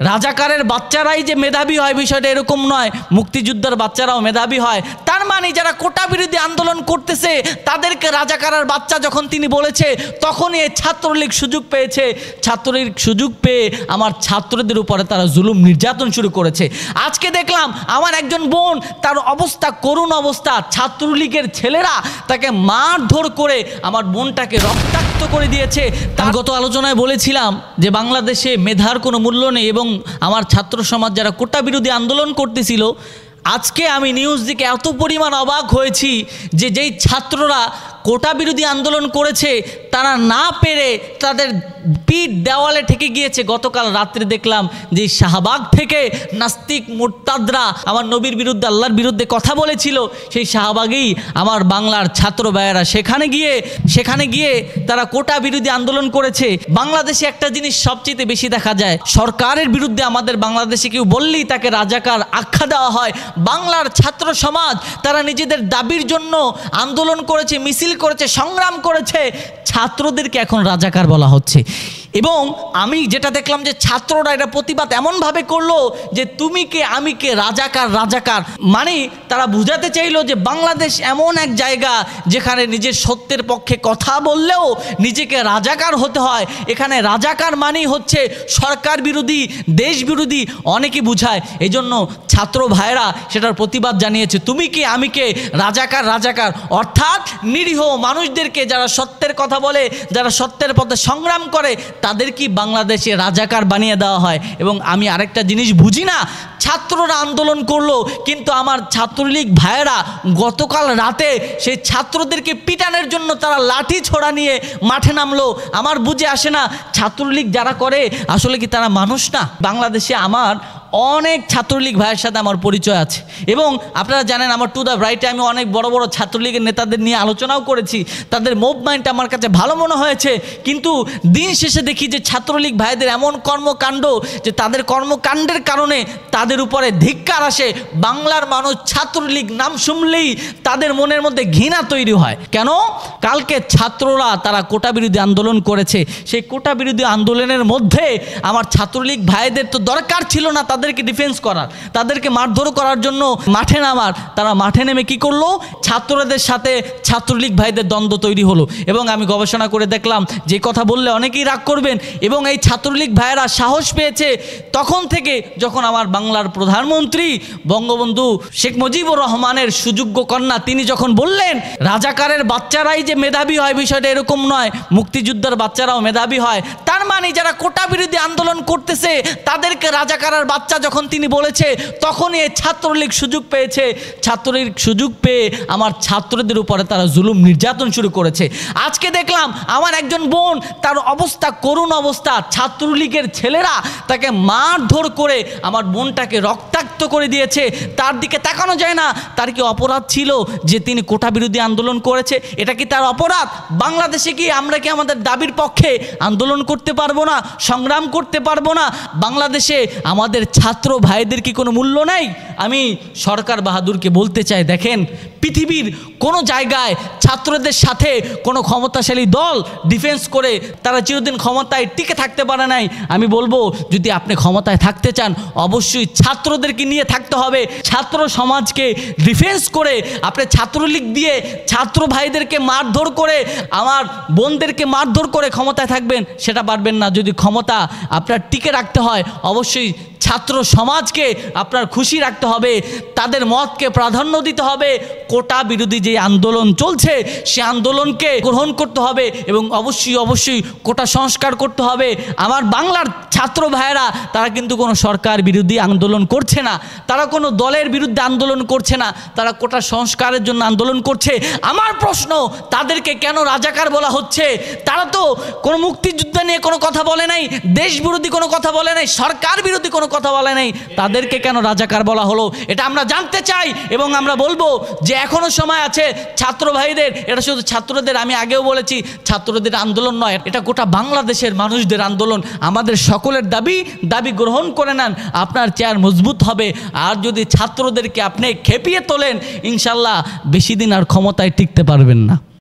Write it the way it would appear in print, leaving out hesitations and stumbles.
রাজাকারের বাচ্চারাই যে মেধাবী হয় বিষয়টা এরকম নয়, মুক্তিযোদ্ধার বাচ্চারাও মেধাবী হয়। তার মানে যারা কোটা বিরোধী আন্দোলন করতেছে তাদেরকে রাজাকারের বাচ্চা যখন তিনি বলেছে, তখনই এই ছাত্রলীগ সুযোগ পেয়েছে। ছাত্রলীগ সুযোগ পেয়ে আমার ছাত্রদের উপরে তারা জুলুম নির্যাতন শুরু করেছে। আজকে দেখলাম আমার একজন বোন, তার অবস্থা করুণ অবস্থা, ছাত্রলীগের ছেলেরা তাকে মারধর করে আমার বোনটাকে রক্তাক্ত করে দিয়েছে। তার গত আলোচনায় বলেছিলাম যে বাংলাদেশে মেধার কোনো মূল্য নেই এবং আমার ছাত্র সমাজ যারা কোটা বিরোধী আন্দোলন করতেছিল, আজকে আমি নিউজ দিকে এত পরিমাণ অবাক হয়েছি যে যেই ছাত্ররা কোটা বিরোধী আন্দোলন করেছে তারা না পেরে তাদের পিঠ দেওয়ালে ঠেকে গিয়েছে। গতকাল রাত্রে দেখলাম যে শাহবাগ থেকে নাস্তিক মুরতাদরা আমার নবীর বিরুদ্ধে, আল্লাহর বিরুদ্ধে কথা বলেছিল, সেই শাহবাগেই আমার বাংলার ছাত্র ভাইয়েরা সেখানে গিয়ে তারা কোটা বিরোধী আন্দোলন করেছে। বাংলাদেশে একটা জিনিস সবচেয়ে বেশি দেখা যায়, সরকারের বিরুদ্ধে আমাদের বাংলাদেশে কেউ বললেই তাকে রাজাকার আখ্যা দেওয়া হয়। বাংলার ছাত্র সমাজ তারা নিজেদের দাবির জন্য আন্দোলন করেছে, মিছিল করেছে, সংগ্রাম করেছে, ছাত্রদেরকে এখন রাজাকার বলা হচ্ছে। এবং আমি যেটা দেখলাম যে ছাত্ররা এটা প্রতিবাদ এমনভাবে করলো যে তুমি কে আমি কে, রাজাকার রাজাকার, মানে তারা বুঝাতে চাইলো যে বাংলাদেশ এমন এক জায়গা যেখানে নিজের সত্যের পক্ষে কথা বললেও নিজেকে রাজাকার হতে হয়। এখানে রাজাকার মানেই হচ্ছে সরকার বিরোধী, দেশ বিরোধী, অনেকে বুঝায়। এই জন্য ছাত্র ভাইরা সেটার প্রতিবাদ জানিয়েছে, তুমি কে আমি কে, রাজাকার রাজাকার, অর্থাৎ নিরীহ মানুষদেরকে যারা সত্যের কথা বলে, যারা সত্যের পথে সংগ্রাম করে, তাদের কি বাংলাদেশে রাজাকার বানিয়ে দেওয়া হয়। এবং আমি আরেকটা জিনিস বুঝি না, ছাত্ররা আন্দোলন করলো কিন্তু আমার ছাত্রলীগ ভাইয়েরা গতকাল রাতে সেই ছাত্রদেরকে পিটানোর জন্য তারা লাঠি ছোড়া নিয়ে মাঠে নামলো। আমার বুঝে আসে না, ছাত্রলীগ যারা করে আসলে কি তারা মানুষ না? বাংলাদেশে আমার অনেক ছাত্রলীগ ভাইয়ের সাথে আমার পরিচয় আছে এবং আপনারা জানেন আমার টু দ্য রাইটে আমি অনেক বড় বড় ছাত্রলীগের নেতাদের নিয়ে আলোচনাও করেছি, তাদের মুভমেন্ট আমার কাছে ভালো মনে হয়েছে। কিন্তু দিন শেষে দেখি যে ছাত্রলীগ ভাইদের এমন কর্মকাণ্ড যে তাদের কর্মকাণ্ডের কারণে তাদের উপরে ধিক্কার আসে। বাংলার মানুষ ছাত্রলীগ নাম শুনলেই তাদের মনের মধ্যে ঘৃণা তৈরি হয়। কেন? কালকে ছাত্ররা তারা কোটা বিরোধী আন্দোলন করেছে, সেই কোটা বিরোধী আন্দোলনের মধ্যে আমার ছাত্রলীগ ভাইদের তো দরকার ছিল না তাদেরকে ডিফেন্স করার, তাদেরকে মারধর করার জন্য মাঠে নামার। তারা মাঠে নেমে কি করলো? ছাত্রদের সাথে ছাত্রলীগ ভাইদের দ্বন্দ্ব তৈরি হলো। এবং আমি গবেষণা করে দেখলাম যে কথা বললে অনেকেই রাগ করবেন, এবং এই ছাত্রলীগ ভাইয়েরা সাহস পেয়েছে তখন থেকে যখন আমার বাংলার প্রধানমন্ত্রী বঙ্গবন্ধু শেখ মুজিবুর রহমানের সুযোগ্য কন্যা তিনি যখন বললেন রাজাকারের বাচ্চারাই যে মেধাবী হয় বিষয়টা এরকম নয়, মুক্তিযোদ্ধার বাচ্চারাও মেধাবী হয়। তার মানে যারা কোটা বিরোধী আন্দোলন করতেছে তাদেরকে রাজাকারের বাচ্চা যখন তিনি বলেছে, তখনই এই ছাত্রলীগ সুযোগ পেয়েছে। ছাত্রলীগ সুযোগ পেয়ে আমার ছাত্রদের উপরে তারা জুলুম নির্যাতন শুরু করেছে। আজকে দেখলাম আমার একজন বোন, তার অবস্থা করুণ অবস্থা, ছাত্রলীগের ছেলেরা তাকে মারধর করে আমার বোনটাকে রক্তাক্ত করে দিয়েছে। তার দিকে তাকানো যায় না। তার কি অপরাধ ছিল যে তিনি কোটা বিরোধী আন্দোলন করেছে? এটা কি তার অপরাধ? বাংলাদেশে কি আমরা কি আমাদের দাবির পক্ষে আন্দোলন করতে পারবো না, সংগ্রাম করতে পারবো না? বাংলাদেশে আমাদের ছাত্র ভাইদের কি কোনো মূল্য নাই? আমি সরকার বাহাদুরকে বলতে চাই, দেখেন পৃথিবীর কোনো জায়গায় ছাত্রদের সাথে কোনো ক্ষমতাশালী দল ডিফেন্স করে তারা চিরদিন ক্ষমতায় টিকে থাকতে পারে নাই। আমি বলবো যদি আপনি ক্ষমতায় থাকতে চান অবশ্যই ছাত্রদেরকে নিয়ে থাকতে হবে। ছাত্র সমাজকে ডিফেন্স করে আপনি ছাত্রলীগ দিয়ে ছাত্র ভাইদেরকে মারধর করে আমার বোনদেরকে মারধর করে ক্ষমতায় থাকবেন, সেটা পারবেন না। যদি ক্ষমতা আপনার টিকে রাখতে হয় অবশ্যই ছাত্র সমাজকে আপনার খুশি রাখতে হবে, তাদের মতকে প্রাধান্য দিতে হবে। কোটা বিরোধী যে আন্দোলন চলছে সে আন্দোলনকে গ্রহণ করতে হবে এবং অবশ্যই কোটা সংস্কার করতে হবে। আমার বাংলার ছাত্র ভাইয়েরা তারা কিন্তু কোনো সরকার বিরোধী আন্দোলন করছে না, তারা কোনো দলের বিরুদ্ধে আন্দোলন করছে না, তারা কোটা সংস্কারের জন্য আন্দোলন করছে। আমার প্রশ্ন, তাদেরকে কেন রাজাকার বলা হচ্ছে? তারা তো কোনো মুক্তিযুদ্ধ নিয়ে কোনো কথা বলে নাই, দেশ বিরোধী কোনো কথা বলে নাই, সরকার বিরোধী কোনো কথা বলে নাই, তাদেরকে কেন রাজাকার বলা হলো? এটা আমরা জানতে চাই এবং আমরা বলবো যে এখনো সময় আছে ছাত্র ভাইদের। এটা শুধু ছাত্রদের, আমি আগেও বলেছি ছাত্রদের আন্দোলন নয়, এটা গোটা বাংলাদেশের মানুষদের আন্দোলন। আমাদের সকলের দাবি গ্রহণ করে নেন, আপনার চেয়ার মজবুত হবে। আর যদি ছাত্রদেরকে আপনি খেপিয়ে তোলেন ইনশাল্লাহ বেশি দিন আর ক্ষমতায় টিকতে পারবেন না।